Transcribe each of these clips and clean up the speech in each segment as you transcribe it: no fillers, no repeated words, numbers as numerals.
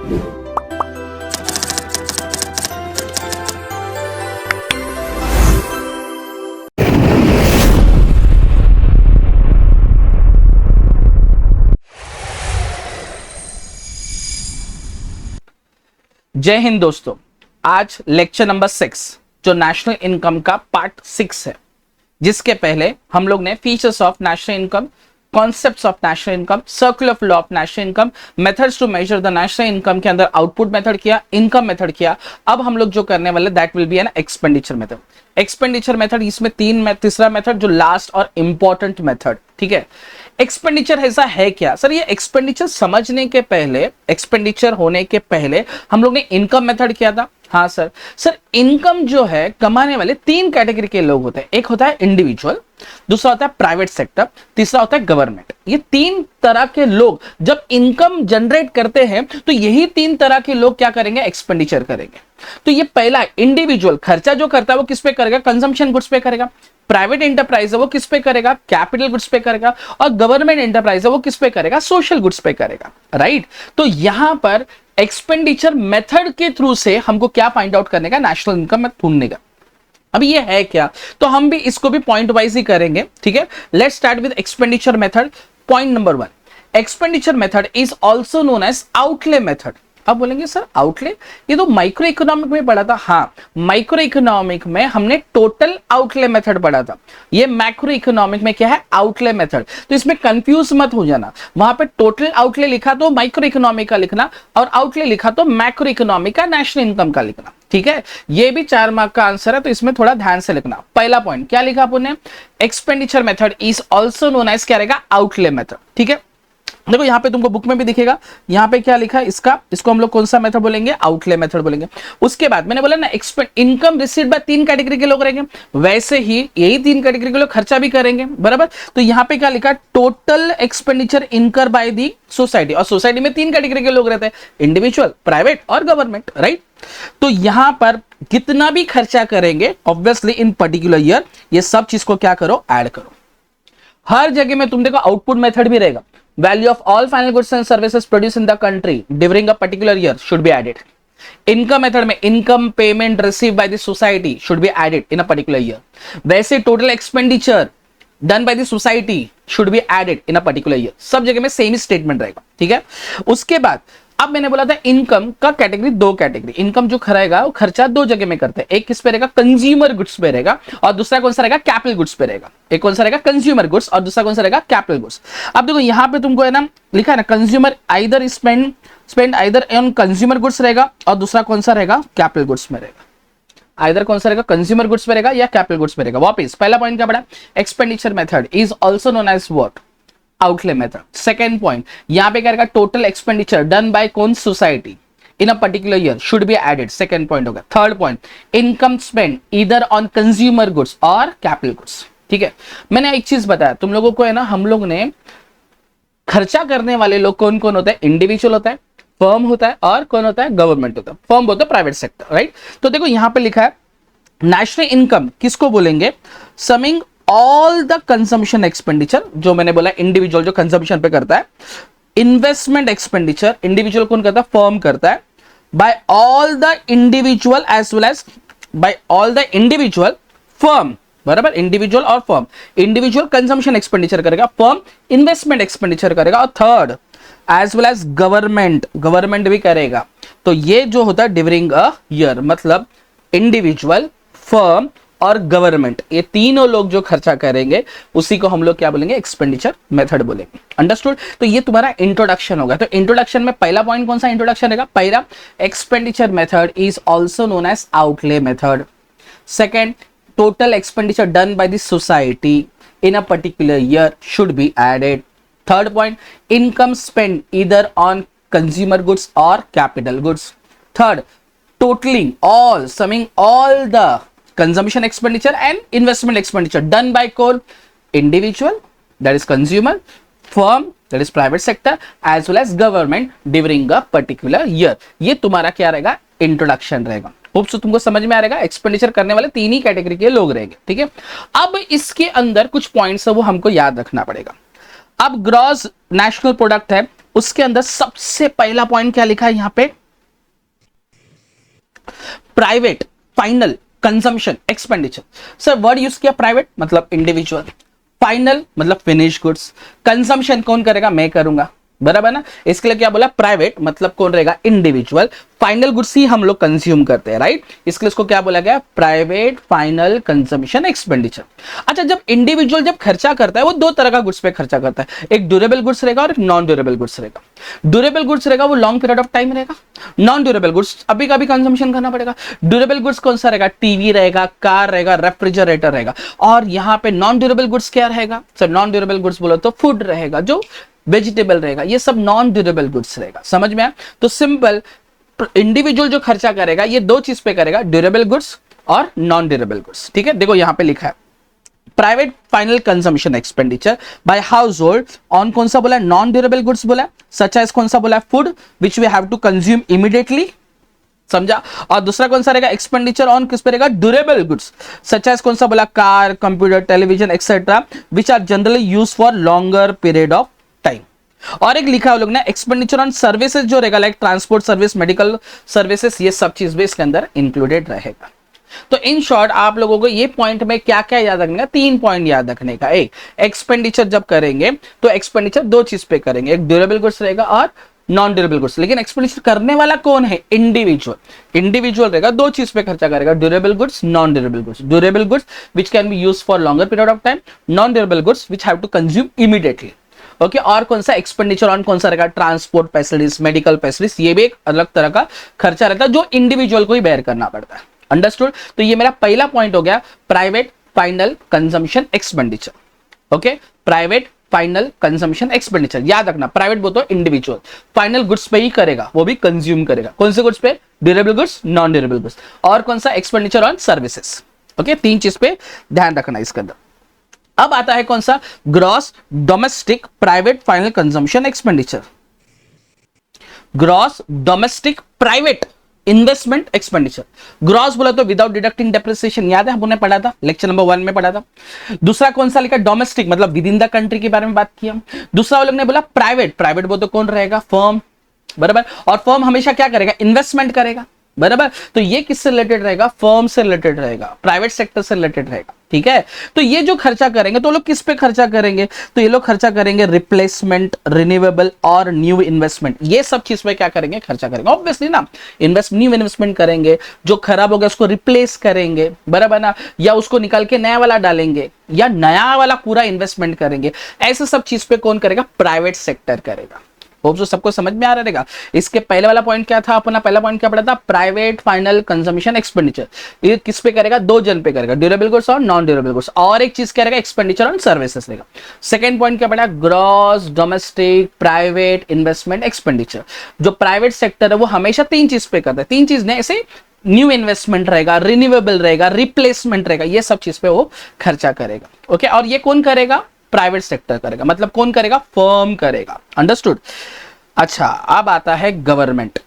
जय हिंद दोस्तों, आज लेक्चर नंबर 6 जो नेशनल इनकम का पार्ट 6 है, जिसके पहले हम लोग ने features of national income, concepts of national income, circular flow of national income, methods to measure the national income के अंदर आउटपुट मेथड किया, इनकम मेथड किया। अब हम लोग जो करने वाले that will be an expenditure method. Expenditure method, इसमें तीसरा मेथड जो लास्ट और इंपॉर्टेंट मेथड, ठीक है। एक्सपेंडिचर ऐसा है क्या सर? ये एक्सपेंडिचर समझने के पहले, एक्सपेंडिचर होने के पहले हम लोग ने इनकम मेथड किया था। हाँ सर, इनकम जो है कमाने वाले 3 कैटेगरी के लोग होते हैं। एक होता है इंडिविजुअल, दूसरा होता है प्राइवेट सेक्टर, तीसरा होता है गवर्नमेंट। ये 3 तरह के लोग जब इनकम जनरेट करते हैं तो यही 3 तरह के लोग क्या करेंगे? एक्सपेंडिचर करेंगे। तो ये पहला इंडिविजुअल खर्चा जो करता है वो किस पे करेगा? कंजम्पशन गुड्स पे करेगा। प्राइवेट एंटरप्राइज है वो किस पे करेगा? कैपिटल गुड्स पे करेगा। और गवर्नमेंट एंटरप्राइज है वो किस पे करेगा? सोशल गुड्स पे करेगा, राइट। तो यहां पर एक्सपेंडिचर मेथड के थ्रू से हमको क्या फाइंड आउट करने का? नेशनल इनकम में ढूंढने का। अब ये है क्या? तो हम भी इसको भी पॉइंट वाइज ही करेंगे, ठीक है। Let's start with expenditure method. Point number 1, expenditure method is also known as outlay method. अब बोलेंगे सर आउटले, ये तो माइक्रो इकोनॉमिक में पढ़ा था। हाँ, माइक्रो इकोनॉमिक में हमने टोटल आउटले मेथड पढ़ा था। ये मैक्रो इकोनॉमिक में क्या है? Outlay method. तो इसमें कंफ्यूज मत हो जाना। वहां पे टोटल आउटले लिखा तो माइक्रो इकोनॉमिक का लिखना, और आउटले लिखा तो मैक्रो इकोनॉमिक का, नेशनल इनकम का लिखना, ठीक है। ये भी 4 मार्क का आंसर है, तो इसमें थोड़ा ध्यान से लिखना। पहला पॉइंट क्या लिखा आपने? Expenditure method is also known as क्या रहेगा? आउटले मेथड, ठीक है। देखो यहाँ पे तुमको बुक में भी दिखेगा, यहाँ पे क्या लिखा है इसको हम लोग कौन सा मेथड बोलेंगे? आउटले मेथड बोलेंगे। उसके बाद मैंने बोला ना, इनकम रिसीव्ड बाय 3 कैटेगरी के लोग रहेंगे, वैसे ही यही 3 कैटेगरी के लोग खर्चा भी करेंगे, बराबर। तो यहाँ पे क्या लिखा? Total expenditure incur by the society. और सोसाइटी में 3 कैटेगरी के लोग रहते हैं, इंडिविजुअल, प्राइवेट और गवर्नमेंट, राइट। तो यहां पर कितना भी खर्चा करेंगे ऑब्वियसली इन पर्टिकुलर ईयर, ये सब चीज को क्या करो? ऐड करो। हर जगह में तुम देखो आउटपुट मेथड भी रहेगा। Value of all final goods and services produced in the country during a particular year should be added. Income method में income payment received by the society should be added in a particular year. वैसे total expenditure done by the society should be added in a particular year. सब जगह में same ही statement रहेगा, ठीक है। उसके बाद अब मैंने बोला था इनकम का कैटेगरी, 2 कैटेगरी। इनकम जो खर्चा वो खर्चा 2 जगह में करते हैं। एक किस पे रहेगा? कंज्यूमर गुड्स पे रहेगा, और दूसरा कौन सा रहेगा? कैपिटल गुड्स पे रहेगा। एक कौन सा रहेगा? कंज्यूमर गुड्स, और दूसरा कौन सा रहेगा? Capital goods. अब देखो यहाँ पे तुमको है ना लिखा है ना, consumer either spend either on consumer goods रहेगा, और दूसरा कौन सा रहेगा? कैपिटल गुड्स में रहेगा। आइदर कौन सा रहेगा? कंज्यूमर गुड्स पे रहेगा या कैपिटल गुड्स पे रहेगा। वापस पहला पॉइंट क्या पड़ा? Expenditure method is also known as what? Outlay method. Second point यहां पे क्या रहेगा? टोटल एक्सपेंडिचर डन बाय कौन? Society in a particular year should be added. Second point होगा। Third point, income spend either on consumer goods और capital goods, ठीक है। मैंने एक चीज बताया तुम लोगों को है ना, हम लोग ने खर्चा करने वाले लोग कौन कौन होता है? इंडिविजुअल होता है, फर्म होता है, और कौन होता है? गवर्नमेंट होता है। फर्म बोलते हैं प्राइवेट सेक्टर, राइट। तो देखो यहां पे लिखा है नेशनल इनकम किसको बोलेंगे? Summing all the consumption expenditure, जो मैंने बोला इंडिविजुअल जो कंजम्पशन पे करता है। इन्वेस्टमेंट एक्सपेंडिचर इंडिविजुअल कौन करता है? फर्म करता है। By all the individual as well as by all the individual firm, बराबर। इंडिविजुअल और फर्म, इंडिविजुअल कंजम्पशन एक्सपेंडिचर करेगा, फर्म इन्वेस्टमेंट एक्सपेंडिचर करेगा, और third as well as government भी करेगा। तो ये जो होता है ड्यूरिंग अ ईयर, मतलब इंडिविजुअल, फर्म और गवर्नमेंट, ये तीनों लोग जो खर्चा करेंगे उसी को हम लोग क्या बोलेंगे? एक्सपेंडिचर मेथड बोलेंगे। अंडरस्टूड? तो ये तुम्हारा इंट्रोडक्शन होगा। तो इंट्रोडक्शन में पहला पॉइंट कौन सा इंट्रोडक्शन रहेगा? पहला, expenditure method is also known as outlay method. Second, total expenditure done by the society in a particular year should be added. Third point, income spend either on consumer goods और capital goods. Third, totalling all, summing all the consumption expenditure and investment expenditure done by core individual, that is consumer, firm, that is private sector, as well as government during a particular year. ये तुम्हारा क्या रहेगा? Introduction रहेगा। Hope so तुमको समझ में आ रहेगा। Expenditure करने वाले 3 ही कैटेगरी के लोग रहेंगे, ठीक है। अब इसके अंदर कुछ पॉइंट्स है वो हमको याद रखना पड़ेगा। अब ग्रॉस नेशनल प्रोडक्ट है, उसके अंदर सबसे पहला पॉइंट क्या लिखा है यहां पे, private final consumption expenditure. Sir word use किया प्राइवेट मतलब इंडिविजुअल, फाइनल मतलब फिनिश गुड्स, कंजम्पशन कौन करेगा, मैं करूंगा, बराबर ना। इसके लिए क्या बोला, प्राइवेट मतलब कौन रहेगा, इंडिविजुअल, फाइनल गुड्स ही हम लोग कंज्यूम करते हैं, राइट। इसके लिए इसको क्या बोला गया, प्राइवेट फाइनल कंजम्पशन एक्सपेंडिचर। अच्छा, जब इंडिविजुअल जब खर्चा करता है वो दो तरह का गुड्स पे खर्चा करता है, एक ड्यूरेबल गुड्स रहेगा और एक नॉन ड्यूरेबल गुड्स रहेगा। ड्यूरेबल गुड्स रहेगा वो लॉन्ग पीरियड ऑफ टाइम रहेगा, नॉन ड्यूरेबल गुड्स अभी कभी कंजम्पशन करना पड़ेगा। ड्यूरेबल गुड्स कौन सा रहेगा, टीवी रहेगा, कार रहेगा, रेफ्रिजरेटर रहेगा। और यहाँ पे नॉन ड्यूरेबल गुड्स क्या रहेगा, सर नॉन ड्यूरेबल गुड्स बोलो तो फूड रहेगा, जो वेजिटेबल रहेगा, ये सब नॉन ड्यूरेबल गुड्स रहेगा, समझ में आया। तो सिंपल, इंडिविजुअल जो खर्चा करेगा ये दो चीज पे करेगा, ड्यूरेबल गुड्स और नॉन ड्यूरेबल गुड्स, ठीक है। देखो यहां पे लिखा है private final consumption expenditure bye house hold on, कौन सा बोला, नॉन ड्यूरेबल गुड्स बोला, सच एज कौन सा बोला, food which we have to consume immediately, समझा। और दूसरा कौन सा रहेगा, एक्सपेंडिचर ऑन किस पे रहेगा, ड्यूरेबल गुड्स, सच एज कौन सा बोला, car, computer, television etcetera which are generally use for longer period of time. और एक लिखा है लोग ने एक्सपेंडिचर ऑन सर्विसेज जो रहेगा, like transport service, medical services, ये सब चीज भी इसके अंदर इंक्लूडेड रहेगा। तो इन शॉर्ट आप लोगों को ये पॉइंट में क्या क्या याद रखने का, तीन पॉइंट याद रखने का। एक, एक्सपेंडिचर जब करेंगे तो एक्सपेंडिचर दो चीज पे करेंगे, एक ड्यूरेबल गुड्स रहेगा और नॉन ड्यूरेबल गुड्स। लेकिन एक्सपेंडिचर करने वाला कौन है, इंडिविजुअल। इंडिविजुअल रहेगा, दो चीज पे खर्चा करेगा, durable goods, non durable goods. Durable goods which can be use for longer period of time, non durable goods which have to consume immediately, okay. और कौन सा एक्सपेंडिचर ऑन कौन सा रहेगा, ट्रांसपोर्ट फैसिलिटीज, मेडिकल फैसिलिटीज, ये भी एक अलग तरह का खर्चा रहता है जो इंडिविजुअल को ही बेयर करना पड़ता है, अंडरस्टूड। तो ये मेरा पहला पॉइंट हो गया, private final consumption expenditure, okay. Private final consumption expenditure याद रखना, प्राइवेट बोलते हो इंडिविजुअल, फाइनल गुड्स पे ही करेगा, वो भी कंज्यूम करेगा, कौन से गुड्स पे, durable goods, non durable goods. और कौन सा, एक्सपेंडिचर ऑन सर्विसेज, ओके। तीन चीज पे ध्यान रखना इसके अंदर। अब आता है कौन सा, gross domestic private final consumption expenditure, gross domestic private investment expenditure. Gross बोला तो विदाउट डिडक्टिंग डेप्रिसिएशन, याद है हमने पढ़ा था, लेक्चर नंबर 1 में पढ़ा था। दूसरा कौन सा लिखा, डोमेस्टिक मतलब विद इन द कंट्री के बारे में बात किया। दूसरा वाले ने बोला प्राइवेट, प्राइवेट बोल तो कौन रहेगा, फर्म, बराबर। और फर्म हमेशा क्या करेगा, इन्वेस्टमेंट करेगा, बराबर। तो ये किससे रिलेटेड रहेगा, फर्म से रिलेटेड रहेगा, प्राइवेट सेक्टर से रिलेटेड रहेगा, ठीक है। तो ये जो खर्चा करेंगे तो लोग किस पे खर्चा करेंगे, तो ये लोग खर्चा करेंगे रिप्लेसमेंट, रिन्यूएबल और न्यू इन्वेस्टमेंट, ये सब चीज पे क्या करेंगे, खर्चा करेंगे, ऑब्वियसली ना। न्यू इन्वेस्टमेंट करेंगे, जो खराब हो गया उसको रिप्लेस करेंगे, बराबर ना, या उसको निकाल के नया वाला डालेंगे, या नया वाला पूरा इन्वेस्टमेंट करेंगे। ऐसे सब चीज पे कौन करेगा, प्राइवेट सेक्टर करेगा। होप सो सबको समझ में आ रहेगा। इसके पहले वाला पॉइंट क्या था, अपना पहला पॉइंट क्या पढ़ा था, प्राइवेट फाइनल कंजम्पशन एक्सपेंडिचर, ये किस पे करेगा, दो जन पे करेगा, ड्यूरेबल गुड्स और नॉन ड्यूरेबल गुड्स। और एक चीज क्या रहेगा, एक्सपेंडिचर ऑन सर्विसेज रहेगा। सेकंड पॉइंट क्या पढ़ा, gross domestic private investment expenditure. जो प्राइवेट सेक्टर है वो हमेशा तीन चीज पे करता है, तीन चीज ने, ऐसे न्यू इन्वेस्टमेंट रहेगा, रिन्यूएबल रहेगा, रिप्लेसमेंट रहेगा, ये सब चीज पे वो खर्चा करेगा, ओके। और ये कौन करेगा, प्राइवेट सेक्टर करेगा, मतलब कौन करेगा, फर्म करेगा, अंडरस्टूड। अच्छा, अब आता है गवर्नमेंट।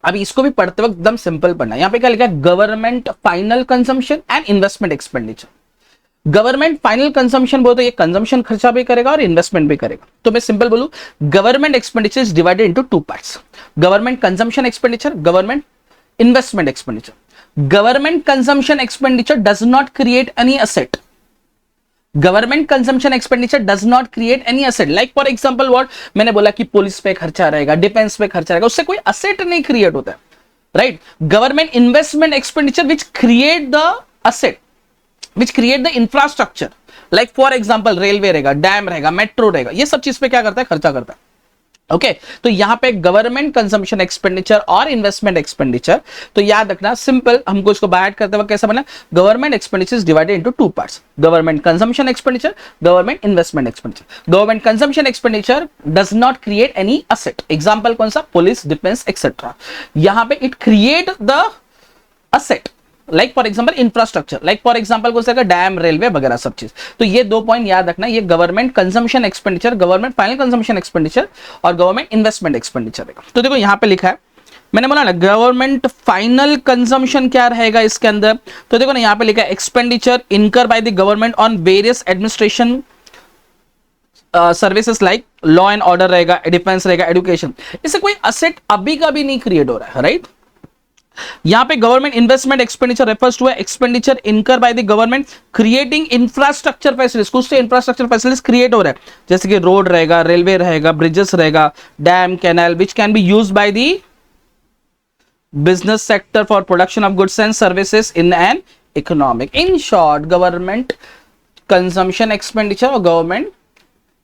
अब इसको भी पढ़ते वक्त एकदम सिंपल पढ़ना, यहां पे क्या लिखा है, government final consumption and investment expenditure. Government final consumption बोलते ये कंजम्पशन खर्चा भी करेगा और इन्वेस्टमेंट भी करेगा। तो मैं सिंपल बोलूं, government expenditure is divided into two parts, government consumption expenditure, government investment expenditure. Government consumption expenditure does not create any asset, government consumption expenditure does not create any asset. Like for example what, मैंने बोला कि police पे खर्चा रहेगा, defence पे खर्चा रहेगा, उससे कोई असेट नहीं क्रिएट होता है, right. Government investment expenditure which create the asset, which create the infrastructure, like for example railway रहेगा, डैम रहेगा, मेट्रो रहेगा, ये सब चीज पे क्या करता है, खर्चा करता है, ओके। तो यहां पे गवर्नमेंट कंजम्पशन एक्सपेंडिचर और इन्वेस्टमेंट एक्सपेंडिचर, तो याद रखना सिंपल, हमको इसको बाय करते वक्त कैसा बना, government expenditure is divided into two parts, government consumption expenditure, government investment expenditure. Government consumption expenditure does not create any asset, example कौन सा, पुलिस, डिफेंस एक्सेट्रा। यहां पे it create the asset, like for example infrastructure, like for example कौन सा, dam, railway वगैरह सब चीज। तो ये दो पॉइंट याद रखना, ये government consumption expenditure, government final consumption expenditure और गवर्नमेंट इन्वेस्टमेंट एक्सपेंडिचर रहेगा। तो देखो यहां पे लिखा है, मैंने बोला ना गवर्नमेंट फाइनल कंजम्पशन क्या रहेगा इसके अंदर, तो देखो ना यहां पे लिखा है expenditure incur by the government on various administration services like law and order रहेगा, डिफेंस रहेगा, एजुकेशन, इससे कोई असेट अभी का भी नहीं क्रिएट हो रहा है, राइट। यहां पे government investment expenditure refers to expenditure incur by the government creating infrastructure facilities, कुछ से इंफ्रास्ट्रक्चर फैसिलिटीज क्रिएट हो रहा है, जैसे कि रोड रहेगा, रेलवे रहेगा, ब्रिजेस रहेगा, dam, canal, which can be used by the business sector for production of goods and services in an economic. In short, government consumption expenditure or government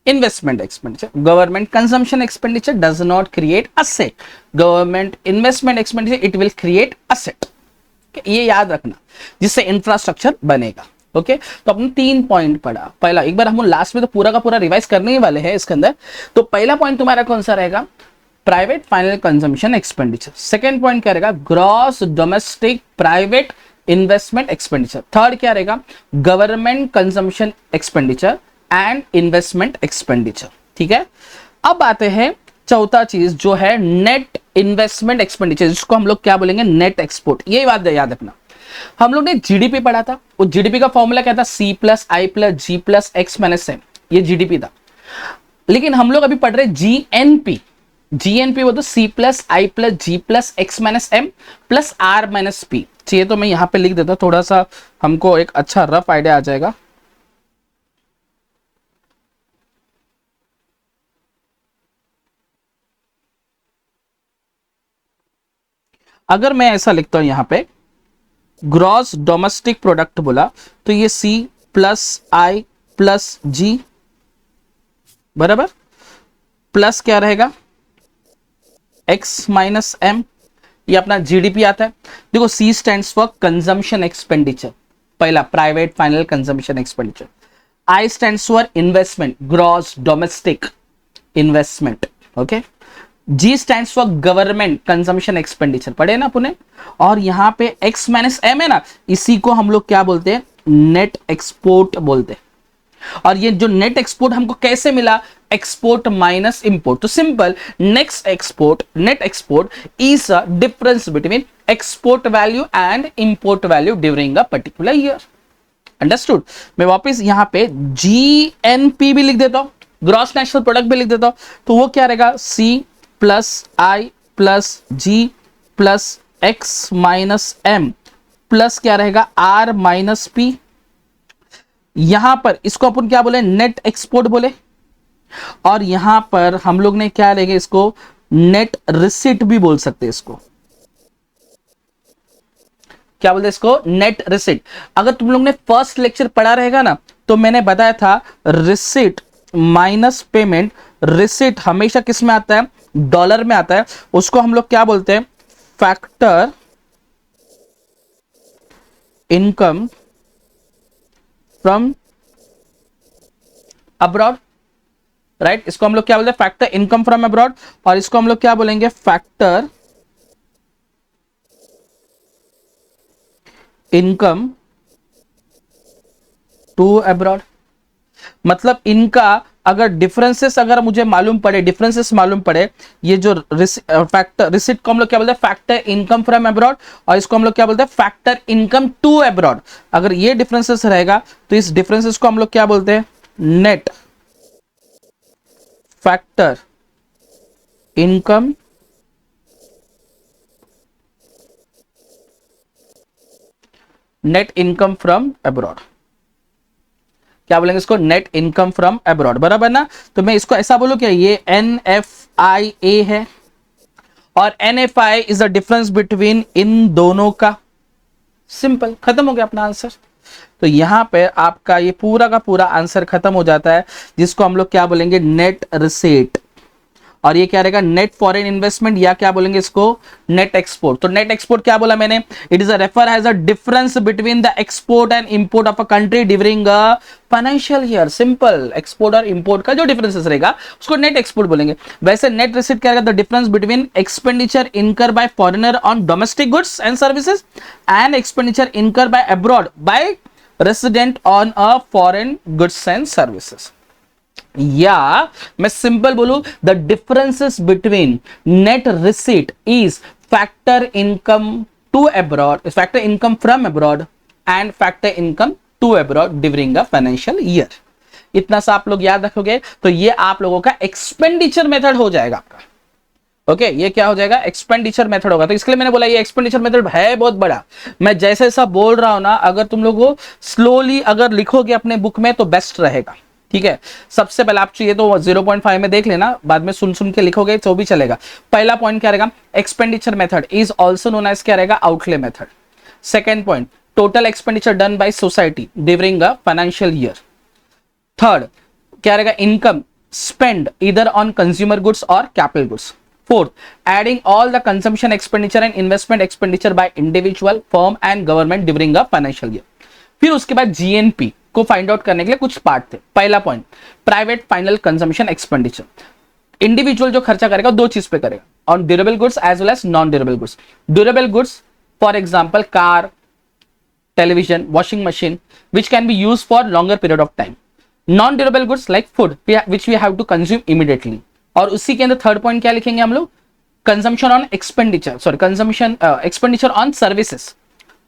investment expenditure. Government consumption expenditure does not create asset. Government investment expenditure, it will create asset. Okay? ये याद रखना, जिससे infrastructure बनेगा। Okay तो अपने 3 point पढ़ा। पहला, एक बार हम लास्ट में तो पूरा का पूरा रिवाइज करने ही वाले हैं इसके अंदर। तो पहला पॉइंट तुम्हारा कौन सा रहेगा? Private final consumption expenditure. Second point क्या रहेगा? Gross domestic private investment expenditure. Third क्या रहेगा? Government consumption expenditure and investment expenditure. ठीक है, अब आते हैं चौथा चीज जो है नेट इन्वेस्टमेंट एक्सपेंडिचर, जिसको हम लोग क्या बोलेंगे? Net export. ये बात याद रखना, हम लोग ने जीडीपी पढ़ा था, वो जीडीपी का फॉर्मूला क्या था? C plus I plus G plus X minus M, ये जीडीपी था। लेकिन हम लोग अभी पढ़ रहे जीएनपी। जीएनपी वो तो C plus I plus G plus X minus M plus R minus P. चाहिए तो मैं यहां पे लिख देता हूं, थोड़ा सा हमको एक अच्छा रफ आइडिया आ जाएगा। अगर मैं ऐसा लिखता हूं यहां पे ग्रॉस डोमेस्टिक प्रोडक्ट बोला तो ये C प्लस आई प्लस जी बराबर प्लस क्या रहेगा? एक्स माइनस एम, ये अपना जीडीपी आता है। देखो C stands for consumption expenditure, पहला private final consumption expenditure. I stands for investment, gross domestic investment. Okay, G stands for government consumption expenditure, पढ़े ना पुणे। और यहां पे X माइनस एम है ना, इसी को हम लोग क्या बोलते हैं? नेट एक्सपोर्ट बोलते हैं। और ये जो नेट एक्सपोर्ट हमको कैसे मिला? Export minus import. तो simple, net export is a difference between export value and import value during a particular year. Understood? मैं वापस यहां पे जीएनपी भी लिख देता हूं, ग्रॉस नेशनल प्रोडक्ट भी लिख देता हूं। तो वो क्या रहेगा? C plus I plus G plus X minus M plus क्या रहेगा? R minus P. यहां पर इसको अपन क्या बोले? नेट एक्सपोर्ट बोले। और यहां पर हम लोग ने क्या लेंगे? इसको नेट रिसिट भी बोल सकते हैं। इसको क्या बोलते हैं? इसको नेट रिसिट। अगर तुम लोग ने फर्स्ट लेक्चर पढ़ा रहेगा ना, तो मैंने बताया था रिसिट माइनस पेमेंट। रिसिट हमेशा किस में आता है? डॉलर में आता है। उसको हम लोग क्या बोलते हैं? Factor income from abroad, right. इसको हम लोग क्या बोलते हैं? Factor income from abroad. और इसको हम लोग क्या बोलेंगे? Factor income to abroad. मतलब इनका अगर डिफरेंसेस अगर मुझे मालूम पड़े, डिफरेंसेस मालूम पड़े, ये जो फैक्टर रिसिट को हम लोग क्या बोलते हैं? Factor income from abroad. और इसको हम लोग क्या बोलते हैं? Factor income to abroad. अगर ये डिफरेंसेस रहेगा तो इस डिफरेंसेस को हम लोग क्या बोलते हैं? Net factor income net income from abroad. क्या बोलेंगे इसको? नेट इनकम फ्रॉम अब्रॉड, बराबर ना। तो मैं इसको ऐसा बोलूं क्या? ये NFIA है और NFI is the difference between इन दोनों का। सिंपल, खत्म हो गया अपना आंसर। तो यहां पे आपका ये पूरा का पूरा आंसर खत्म हो जाता है, जिसको हम लोग क्या बोलेंगे? Net receipt. और ये क्या रहेगा? नेट फॉरेन इन्वेस्टमेंट, या क्या बोलेंगे इसको? Net export. तो नेट एक्सपोर्ट क्या बोला मैंने? It is a refer as a difference between the export and import of a country during a financial year. Simple, export और इंपोर्ट का जो डिफरेंसेस रहेगा उसको नेट एक्सपोर्ट बोलेंगे। वैसे नेट रिसीट क्या रहेगा? The difference between expenditure incur by foreigner on domestic goods and services and expenditure incur by abroad by resident on a foreign goods and services. या मैं सिंपल बोलूं, the differences between net receipt is factor income to abroad, factor income from abroad and factor income to abroad during a financial year. इतना सा आप लोग याद रखोगे तो ये आप लोगों का एक्सपेंडिचर मेथड हो जाएगा आपका। ओके ये क्या हो जाएगा, एक्सपेंडिचर मेथड होगा। तो इसके लिए मैंने बोला ये एक्सपेंडिचर मेथड है बहुत बड़ा, मैं जैसे जैसा बोल रहा हूं ना, अगर तुम लोगों स्लोली अगर लिखोगे अपने बुक में तो बेस्ट रहेगा। ठीक है, सबसे पहले आप चाहिए तो 0.5 में देख लेना, बाद में सुन सुन के लिखोगे तो भी चलेगा। पहला पॉइंट क्या रहेगा, expenditure method is also known as क्या रहेगा, outlay method. Second point, total expenditure done by society during a financial year. Third क्या रहेगा, इनकम स्पेंड इधर ऑन कंज्यूमर गुड्स और capital goods. Fourth, adding all the consumption expenditure and investment expenditure by individual, firm and government during a financial year. फिर उसके बाद GNP को find out करने के लिए कुछ पार्ट थे। पहला point, private final consumption expenditure, individual जो खर्चा करेगा दो चीज पे करेगा, on durable goods as well as non durable goods. Durable goods for example car, television, washing machine, which can be used for longer period of time. Non-durable goods like food, which we have to consume immediately. और उसी के अंदर third point क्या लिखेंगे हम लोग, consumption on expenditure, sorry consumption expenditure on services,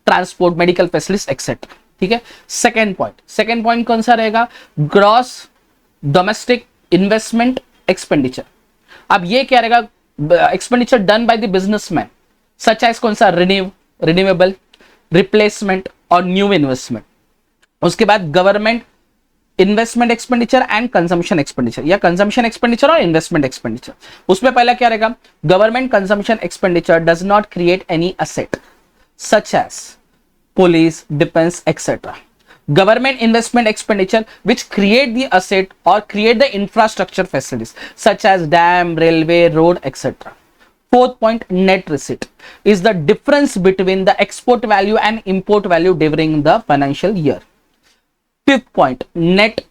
transport, medical facilities etcetera. ठीक है, सेकेंड पॉइंट कौन सा रहेगा, ग्रॉस डोमेस्टिक इन्वेस्टमेंट एक्सपेंडिचर। अब ये क्या रहेगा, expenditure done by the businessman, such as कौन सा, रिन्यूएबल, रिप्लेसमेंट और न्यू इन्वेस्टमेंट। उसके बाद government investment expenditure and consumption expenditure, या कंजम्पशन एक्सपेंडिचर और इन्वेस्टमेंट एक्सपेंडिचर। उसमें पहला क्या रहेगा, government consumption expenditure does not create any asset such as police, defence etcetera. Government investment expenditure which create the asset और create the infrastructure facilities such as dam, railway, road etcetera. Fourth point, net receipt is the difference between the export value and import value during the financial year. Fifth point, net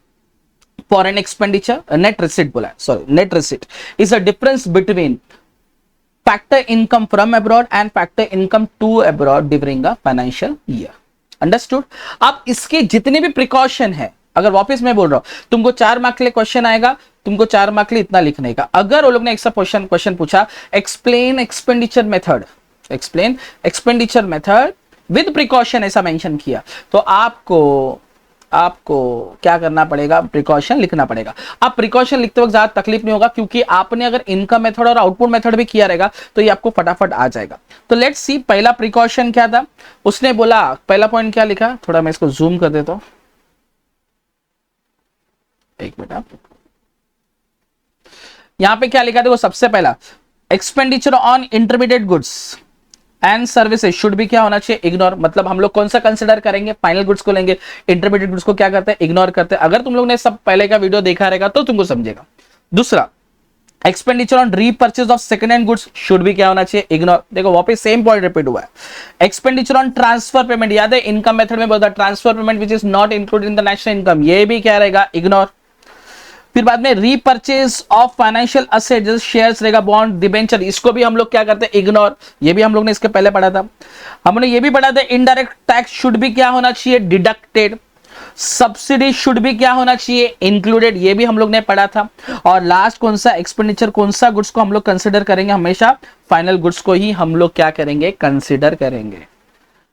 foreign expenditure, net receipt बोला, sorry, net receipt is the difference between factor income from abroad and factor income to abroad during a financial year. Understood? अब इसके जितने भी precaution है, अगर वापस मैं बोल रहा हूं, तुमको 4 मार्क के लिए क्वेश्चन आएगा, तुमको 4 मार्क के लिए इतना लिखने का। अगर वो लोग ने एक क्वेश्चन पूछा, explain expenditure method, explain expenditure method with precaution ऐसा मेंशन किया, तो आपको क्या करना पड़ेगा, प्रिकॉशन लिखना पड़ेगा। अब प्रिकॉशन लिखते वक्त ज्यादा तकलीफ नहीं होगा, क्योंकि आपने अगर इनकम मेथड और आउटपुट मेथड भी किया रहेगा तो ये आपको फटाफट आ जाएगा। तो लेट्स सी, पहला प्रिकॉशन क्या था, उसने बोला, पहला पॉइंट क्या लिखा, थोड़ा मैं इसको जूम कर देता हूं, एक मिनट। यहां पे क्या लिखा, देखो सबसे पहला, expenditure on intermediate goods and services should भी क्या होना चाहिए, इग्नोर। मतलब हम लोग कौन सा कंसिडर करेंगे, फाइनल गुड्स को लेंगे, इंटरमीडिएट गुड्स को क्या करते हैं, इग्नोर करते हैं। अगर तुम लोग ने सब पहले का वीडियो देखा रहेगा तो तुमको समझेगा। दूसरा, expenditure on repurchase of second hand goods should भी क्या होना चाहिए, इग्नोर। देखो वापस सेम पॉइंट रिपीट हुआ है। एक्सपेंडिचर ऑन ट्रांसफर पेमेंट, याद है इनकम मेथड में बोलता transfer payment which is not included in the national income, ये भी क्या रहेगा, इग्नोर। फिर बाद में रीपर्चेज ऑफ फाइनेंशियल असेट, जैसे शेयर्स रहेगा, बॉन्ड, डिबेंचर, इसको भी हम लोग क्या करते हैं, इग्नोर। ये भी हम लोग ने इसके पहले पढ़ा था। हमने ये भी पढ़ा था, इनडायरेक्ट टैक्स शुड भी क्या होना चाहिए, डिडक्टेड। सब्सिडी शुड भी क्या होना चाहिए, इंक्लूडेड, ये भी हम लोग ने पढ़ा था। और लास्ट कौन सा, एक्सपेंडिचर कौन सा गुड्स को हम लोग कंसिडर करेंगे, हमेशा फाइनल गुड्स को ही हम लोग क्या करेंगे, कंसिडर करेंगे।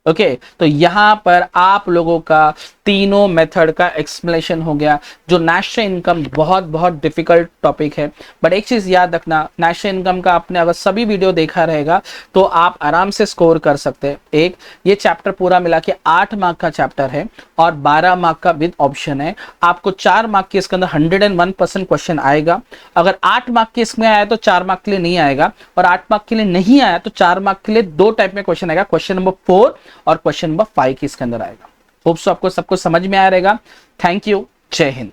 ओके तो यहां पर आप लोगों का तीनों मेथड का एक्सप्लेनेशन हो गया। जो नेशनल इनकम बहुत डिफिकल्ट टॉपिक है, बट एक चीज याद रखना, नेशनल इनकम का आपने अगर सभी वीडियो देखा रहेगा तो आप आराम से स्कोर कर सकते हैं। एक ये चैप्टर पूरा मिला के 8 मार्क का चैप्टर है और 12 मार्क का विद ऑप्शन है। आपको 4 मार्क के इसके अंदर 101% क्वेश्चन आएगा। अगर 8 मार्क के इसमें आया तो 4 मार्क के लिए नहीं आएगा, और 8 मार्क के लिए नहीं आया तो 4 मार्क के लिए 2 टाइप में क्वेश्चन आएगा, क्वेश्चन नंबर 4 और क्वेश्चन नंबर 5 की इसके अंदर आएगा। होप सो आपको सबको समझ में आया रहेगा। थैंक यू, जय हिंद।